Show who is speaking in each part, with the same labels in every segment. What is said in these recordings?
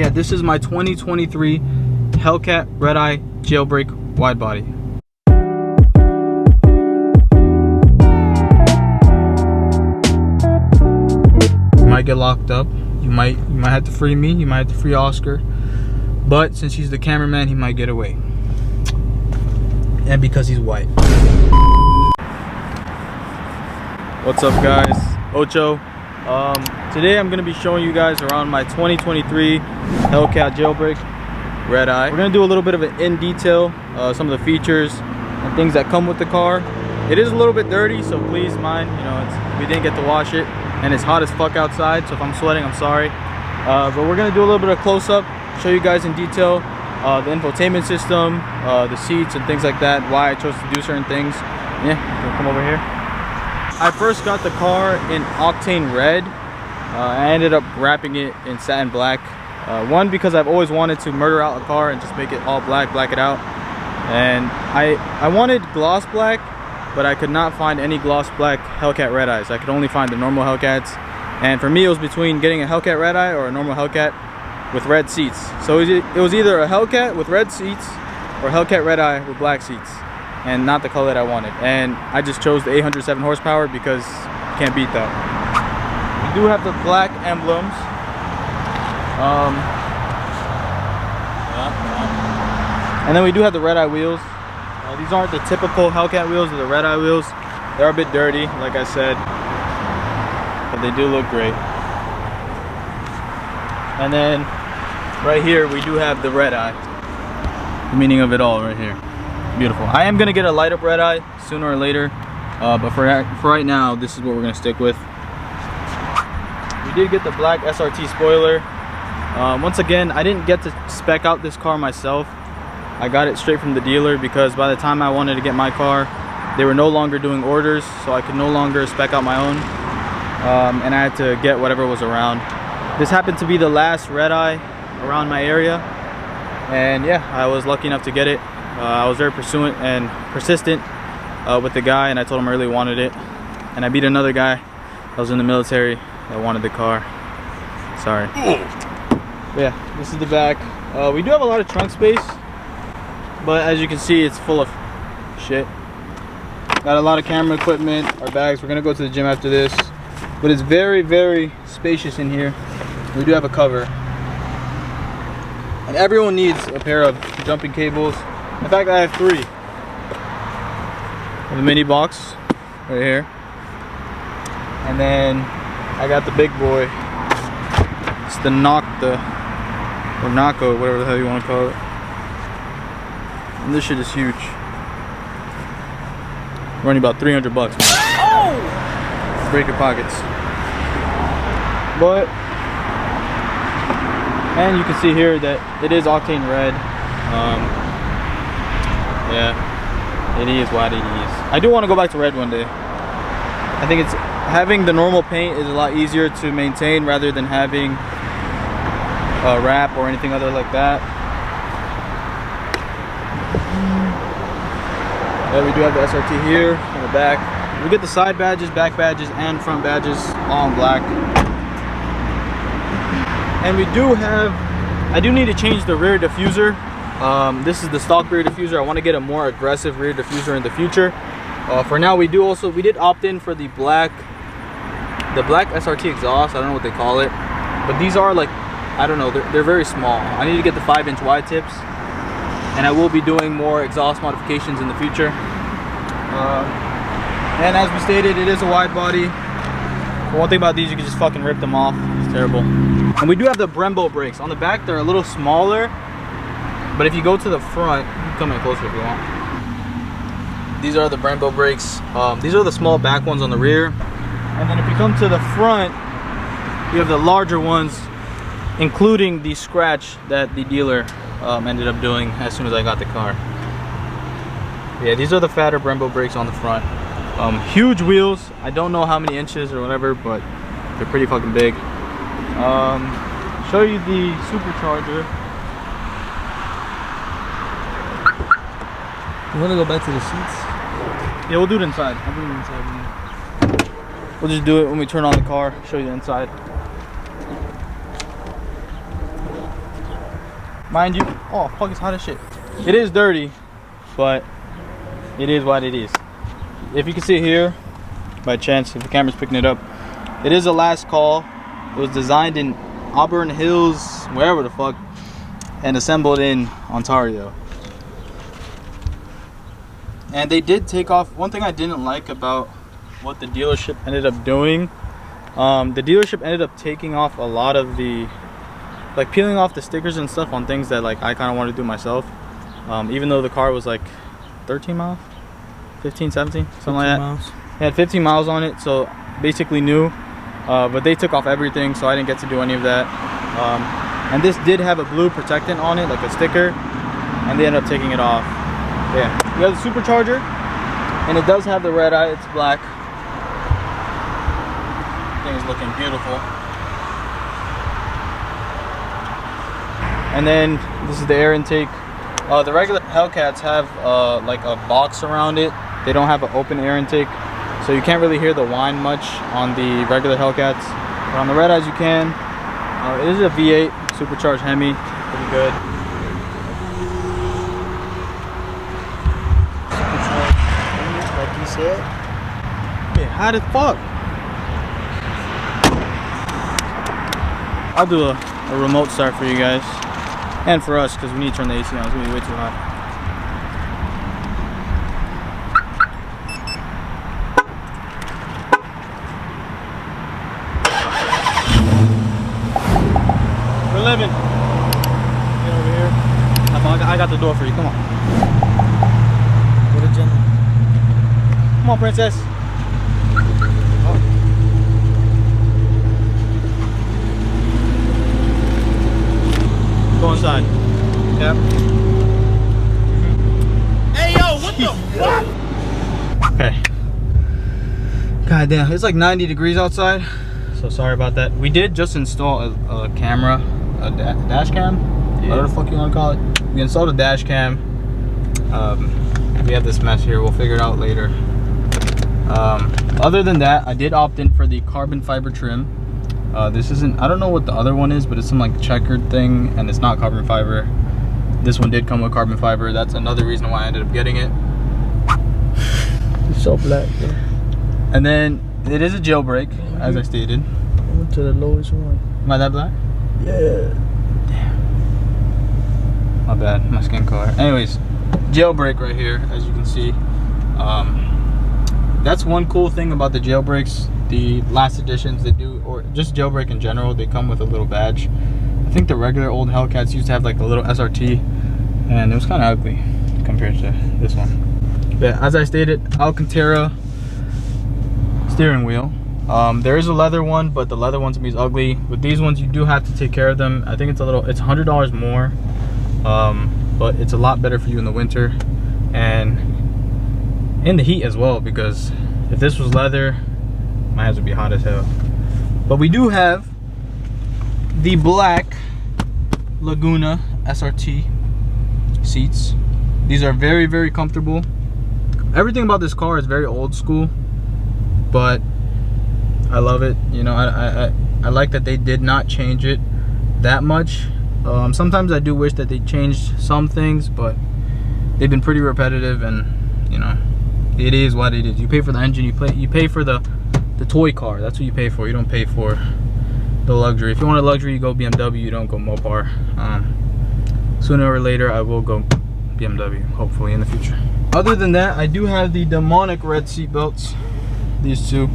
Speaker 1: Yeah, this is my 2023 Hellcat Redeye Jailbreak wide body. You might get locked up. You might have to free me. You might have to free Oscar. But since he's the cameraman, he might get away. And because he's white. What's up, guys? Ocho. Today I'm gonna be showing you guys around my 2023 Hellcat Jailbreak Redeye. We're gonna do a little bit of an in detail, some of the features and things that come with the car. It is a little bit dirty, so please mind, you know, we didn't get to wash it, and it's hot as fuck outside, so if I'm sweating, I'm sorry. But we're gonna do a little bit of close-up, show you guys in detail the infotainment system, the seats and things like that, why I chose to do certain things. Yeah, come over here. I first got the car in Octane Red. I ended up wrapping it in satin black. One, because I've always wanted to murder out a car and just make it all black, black it out. And I wanted gloss black, but I could not find any gloss black Hellcat Redeyes. I could only find the normal Hellcats. And for me, it was between getting a Hellcat Redeye or a normal Hellcat with red seats. So it was either a Hellcat with red seats or a Hellcat Redeye with black seats, and not the color that I wanted. And I just chose the 807 horsepower because you can't beat that. We do have the black emblems. And then we do have the Redeye wheels. These aren't the typical Hellcat wheels, they're the Redeye wheels. They're a bit dirty, like I said, but they do look great. And then right here we do have the Redeye. The meaning of it all right here. Beautiful. I am gonna get a light up Redeye sooner or later, but for right now, this is what we're gonna stick with. We did get the black SRT spoiler. Once again, I didn't get to spec out this car myself. I got it straight from the dealer because by the time I wanted to get my car, they were no longer doing orders, so I could no longer spec out my own, and I had to get whatever was around. This happened to be the last Redeye around my area, and yeah, I was lucky enough to get it. I was very persistent with the guy, and I told him I really wanted it, and I beat another guy that was in the military that wanted the car. Sorry. But yeah, this is the back. We do have a lot of trunk space, but as you can see, it's full of shit. Got a lot of camera equipment, our bags. We're gonna go to the gym after this, but it's very, very spacious in here. We do have a cover, and everyone needs a pair of jumping cables. In fact, I have 3. The mini box right here, and then I got the big boy. It's the or Naco, whatever the hell you want to call it. And this shit is huge. Running about 300 bucks. Oh! Break your pockets. But, and you can see here that it is Octane Red. Yeah, it is what it is. I do want to go back to red one day. I think it's having the normal paint is a lot easier to maintain rather than having a wrap or anything other like that. Yeah, we do have the SRT here in the back. We get the side badges, back badges, and front badges all in black. And we do have, I do need to change the rear diffuser. This is the stock rear diffuser. I want to get a more aggressive rear diffuser in the future. For now, we did opt in for the black SRT exhaust. I don't know what they call it, but these are like, I don't know, they're very small. I need to get the 5-inch wide tips, and I will be doing more exhaust modifications in the future. And as we stated, it is a wide body. But one thing about these, you can just fucking rip them off. It's terrible. And we do have the Brembo brakes. On the back, they're a little smaller, but if you go to the front, you can come in closer if you want. These are the Brembo brakes. These are the small back ones on the rear. And then if you come to the front, you have the larger ones, including the scratch that the dealer ended up doing as soon as I got the car. Yeah, these are the fatter Brembo brakes on the front. Huge wheels. I don't know how many inches or whatever, but they're pretty fucking big. Show you the supercharger.
Speaker 2: You want to go back to the seats?
Speaker 1: Yeah, we'll do it inside. I'll bring it inside. We'll just do it when we turn on the car. Show you the inside. mind you. Oh fuck, it's hot as shit. It is dirty, but it is what it is. If you can see here, by chance, if the camera's picking it up, it is a last call. It was designed in Auburn Hills, wherever the fuck, and assembled in Ontario. And they did take off. One thing I didn't like about what the dealership ended up doing, the dealership ended up taking off a lot of the, like peeling off the stickers and stuff on things that like I kind of wanted to do myself. Even though the car was like 13 miles, 15, 17, something like that. Miles. It had 15 miles on it, so basically new. But they took off everything, so I didn't get to do any of that. And this did have a blue protectant on it, like a sticker, and they ended up taking it off. Yeah, we have the supercharger, and it does have the red eye. It's black. Thing is looking beautiful. And then this is the air intake. The regular Hellcats have like a box around it. They don't have an open air intake, so you can't really hear the whine much on the regular Hellcats. But on the red eyes you can. It is a V8 supercharged Hemi, pretty good.
Speaker 2: Like you said.
Speaker 1: Yeah, hot as fuck. I'll do a remote start for you guys. And for us, because we need to turn the AC on. It's going to be way too hot. We're living. Get over here. I got the door for you. Come on.
Speaker 2: What a gentleman.
Speaker 1: Come on, princess. Go inside. Yep. Hey yo, what the fuck? Okay. God damn, it's like 90 degrees outside. So sorry about that. We did just install a camera, a dash cam. Yeah. Whatever the fuck you want to call it. We installed a dash cam. We have this mess here. We'll figure it out later. Other than that, I did opt in for the carbon fiber trim. This isn't, I don't know what the other one is, but it's some like checkered thing, and it's not carbon fiber. This one did come with carbon fiber. That's another reason why I ended up getting it.
Speaker 2: It's so black, bro.
Speaker 1: And then it is a jailbreak, as I stated.
Speaker 2: I went to the lowest one.
Speaker 1: Am I that black?
Speaker 2: Yeah.
Speaker 1: Damn. My bad, my skin color. Anyways, jailbreak right here, as you can see. That's one cool thing about the jailbreaks. The last editions they do, or just jailbreak in general, they come with a little badge. I think the regular old Hellcats used to have like a little SRT, and it was kind of ugly compared to this one. But as I stated, Alcantara steering wheel. There is a leather one, but the leather one to me is ugly. With these ones, you do have to take care of them. I think it's it's $100 more, but it's a lot better for you in the winter and in the heat as well, because if this was leather, my hands would be hot as hell. But we do have the black Laguna SRT seats. These are very, very comfortable. Everything about this car is very old school, but I love it. You know, I like that they did not change it that much. Sometimes I do wish that they changed some things, but they've been pretty repetitive, and you know, it is what it is. You pay for the engine, you pay for the toy car. That's what you pay for. You don't pay for the luxury. If you want a luxury, you go BMW. You don't go Mopar. Sooner or later, I will go BMW, hopefully in the future. Other than that, I do have the demonic red seat belts. These two.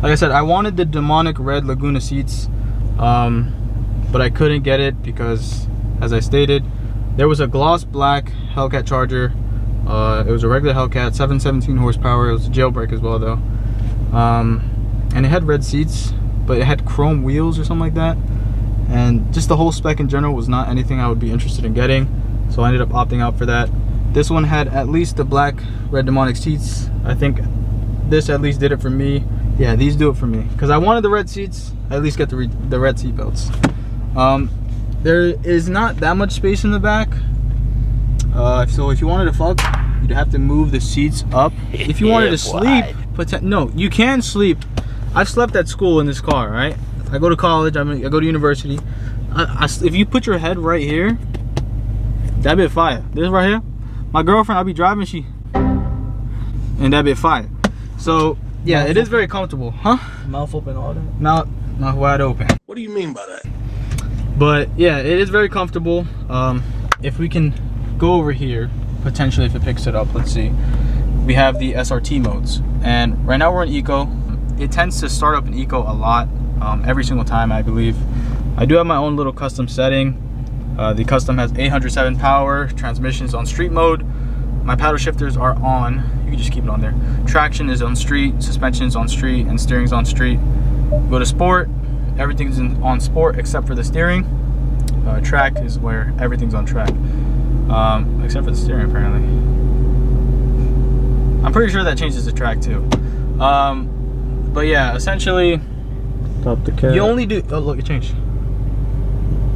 Speaker 1: Like I said, I wanted the demonic red Laguna seats, but I couldn't get it because, as I stated, there was a gloss black Hellcat Charger. It was a regular Hellcat, 717 horsepower. It was a jailbreak as well though. And it had red seats, but it had chrome wheels or something like that. And just the whole spec in general was not anything I would be interested in getting. So I ended up opting out for that. This one had at least the black red demonic seats. I think this at least did it for me. Yeah, these do it for me. Because I wanted the red seats, I at least get the red seat belts. There is not that much space in the back. So if you wanted to fuck, you'd have to move the seats up. If you wanted to sleep, no, you can sleep. I've slept at school in this car, right? I go to college, I go to university. If you put your head right here, That bit fire. This right here, my girlfriend, I be driving, and that bit fire. So yeah, it is very comfortable, huh?
Speaker 2: Mouth open, all that.
Speaker 1: Mouth wide open.
Speaker 3: What do you mean by that?
Speaker 1: But yeah, it is very comfortable. If we can go over here, potentially if it picks it up, let's see. We have the SRT modes, and right now we're in Eco. It tends to start up in Eco a lot, every single time, I believe. I do have my own little custom setting. The custom has 807 power, transmissions on street mode. My paddle shifters are on. You can just keep it on there. Traction is on street, suspension is on street, and steering's on street. Go to sport, everything's on sport except for the steering. Track is where everything's on track, except for the steering apparently. I'm pretty sure that changes the track too. But yeah, essentially,
Speaker 2: Top the cat.
Speaker 1: you only do. Oh look, it changed.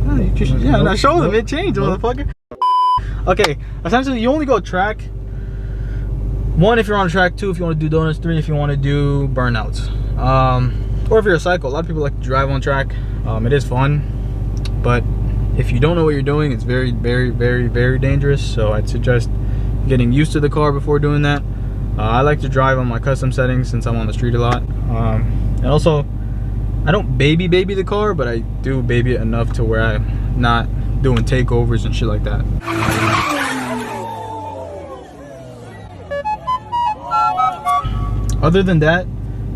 Speaker 1: Yeah, now show them it changed, motherfucker. Okay, essentially you only go track. 1 if you're on track, 2 if you want to do donuts, 3 if you want to do burnouts. Or if you're a cycle, a lot of people like to drive on track. It is fun, but if you don't know what you're doing, it's very, very, very, very dangerous. So I'd suggest getting used to the car before doing that. I like to drive on my custom settings since I'm on the street a lot. And also, I don't baby the car, but I do baby it enough to where I'm not doing takeovers and shit like that. Other than that,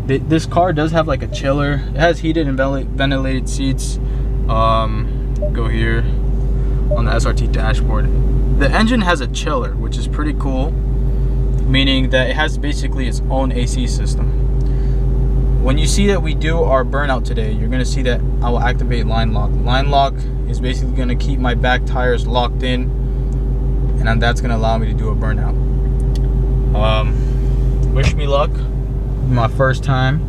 Speaker 1: this car does have like a chiller. It has heated and ventilated seats. Go here on the SRT dashboard. The engine has a chiller, which is pretty cool, meaning that it has basically its own AC system. When you see that we do our burnout today, you're gonna see that I will activate line lock. Line lock is basically gonna keep my back tires locked in, and that's gonna allow me to do a burnout. Wish me luck. My first time.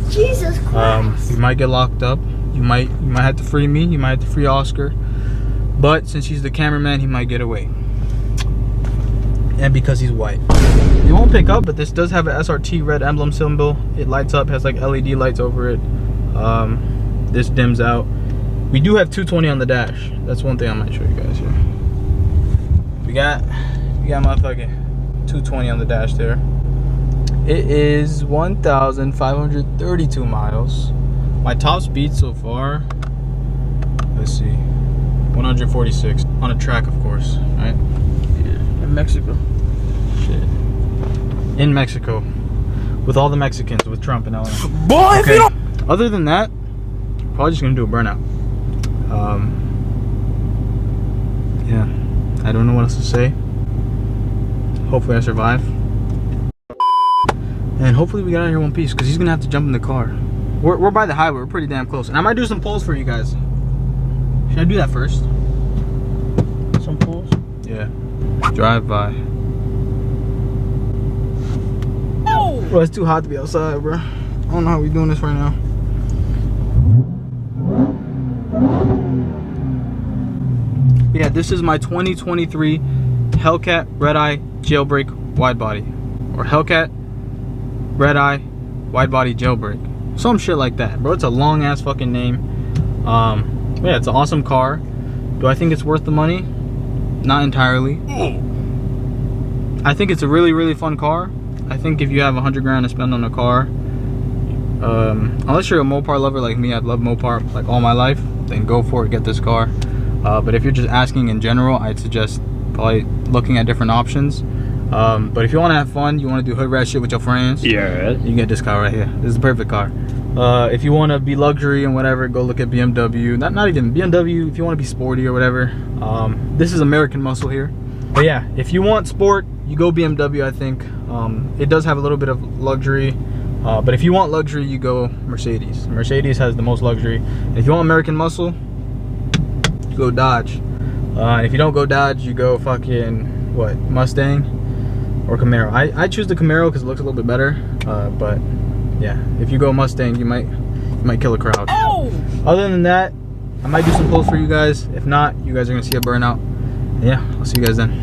Speaker 4: Jesus Christ.
Speaker 1: You might get locked up. You might have to free me. You might have to free Oscar. But since he's the cameraman, he might get away. And because he's white. It won't pick up, but this does have an SRT red emblem symbol. It lights up, has like LED lights over it. This dims out. We do have 220 on the dash. That's one thing I might show you guys here. We got motherfucking 220 on the dash there. It is 1,532 miles. My top speed so far, let's see, 146 on a track, of course, right?
Speaker 2: Yeah. In Mexico.
Speaker 1: Shit. In Mexico, with all the Mexicans, with Trump and all that.
Speaker 3: Boy, if you don't.
Speaker 1: Other than that, probably just gonna do a burnout. Yeah, I don't know what else to say. Hopefully I survive. And hopefully we get out of here in one piece, because he's gonna have to jump in the car. We're by the highway, we're pretty damn close. And I might do some polls for you guys. Should I do that first?
Speaker 2: Some pools.
Speaker 1: Yeah. Drive by. Oh! Bro, it's too hot to be outside, bro. I don't know how we're doing this right now. Yeah, this is my 2023 Hellcat Redeye Jailbreak Wide Body. Or Hellcat Redeye Wide Body Jailbreak. Some shit like that, bro. It's a long ass fucking name. Yeah, it's an awesome car. Do I think it's worth the money? Not entirely. I think it's a really, really fun car. I think if you have 100 grand to spend on a car, unless you're a Mopar lover like me, I've loved Mopar like all my life, then go for it, get this car. But if you're just asking in general, I'd suggest probably looking at different options. But if you want to have fun, you want to do hood rat shit with your friends,
Speaker 2: Yeah.
Speaker 1: you can get this car right here. This is the perfect car. If you want to be luxury and whatever, go look at BMW. Not even BMW. If you want to be sporty or whatever, this is American muscle here. But yeah, if you want sport, you go BMW. I think it does have a little bit of luxury, but if you want luxury, you go Mercedes. Mercedes has the most luxury. And if you want American muscle, you go Dodge. And if you don't go Dodge, you go fucking what, Mustang or Camaro. I choose the Camaro because it looks a little bit better. But yeah, if you go Mustang, you might kill a crowd. Oh! Other than that, I might do some polls for you guys. If not, you guys are gonna see a burnout. And yeah, I'll see you guys then.